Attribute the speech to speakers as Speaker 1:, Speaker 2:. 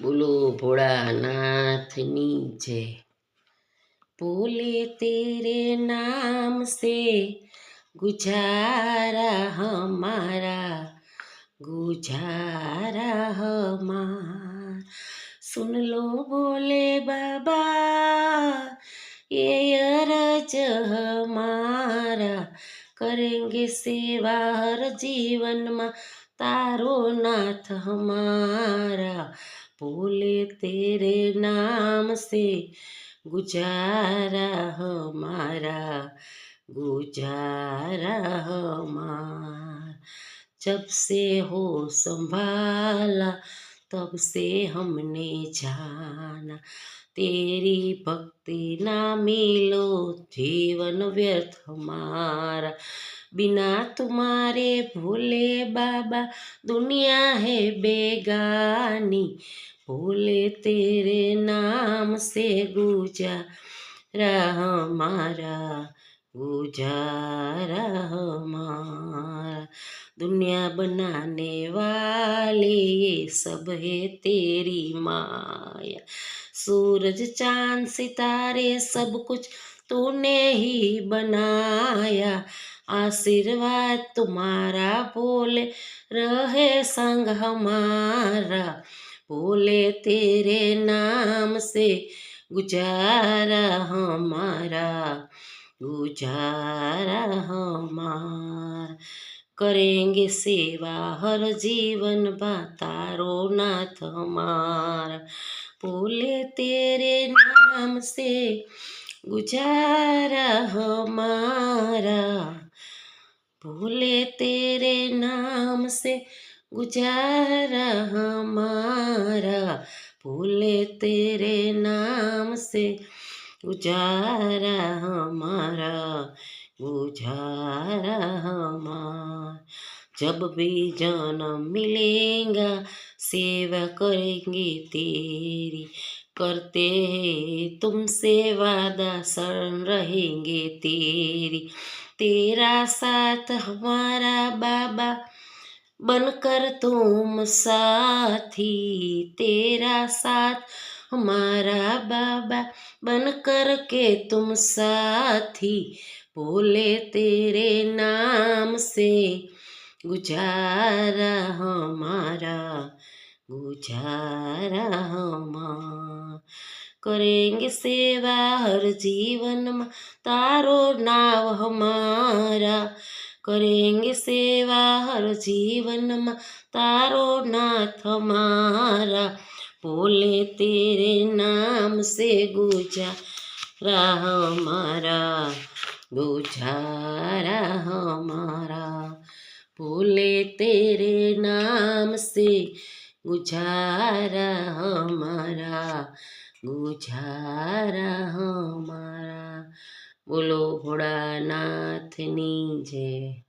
Speaker 1: बोलो भोलानाथनी जय। बोले तेरे नाम से गुजारा हमारा, गुजारा हमारा। सुन लो बोले बाबा ये अरज हमारा, करेंगे सेवा हर जीवन में तारो नाथ हमारा। बोले तेरे नाम से गुजारा हमारा, गुजारा हमारा। जब से हो संभाला तब से हमने जाना, तेरी भक्ति ना मिलो जीवन व्यर्थ हमारा। बिना तुम्हारे भोले बाबा दुनिया है बेगानी, भोले तेरे नाम से गुजारा हमारा, गुजारा हमारा। दुनिया बनाने वाले ये सब है तेरी माया, सूरज चांद सितारे सब कुछ तूने ही बनाया। आशीर्वाद तुम्हारा बोले रहे संग हमारा, बोले तेरे नाम से गुजारा हमारा, गुजारा हमारा। करेंगे सेवा हर जीवन तारो नाथ हमारा, बोले तेरे नाम से गुजारा हमारा, बोले तेरे नाम से गुजारा हमारा, बोले तेरे नाम से गुजारा हमारा, गुजारा हमारा। जब भी जन्म मिलेगा सेवा करेंगे तेरी, करते हैं तुमसे वादा शरण रहेंगे तेरी। तेरा साथ हमारा बाबा बनकर तुम साथी, तेरा साथ हमारा बाबा बनकर के तुम साथी। बोले तेरे नाम से गुजारा हमारा, गुजारा हमारा। करेंगे सेवा हर जीवन में तारो नाव हमारा, करेंगे सेवा हर जीवन में तारो नाथ हमारा। बोले तेरे नाम से गुजारा हमारा, गुजारा हमारा। बोले तेरे नाम से गुजारा हमारा, गुजारा हमारा। बोलो भोलानाथनी जय।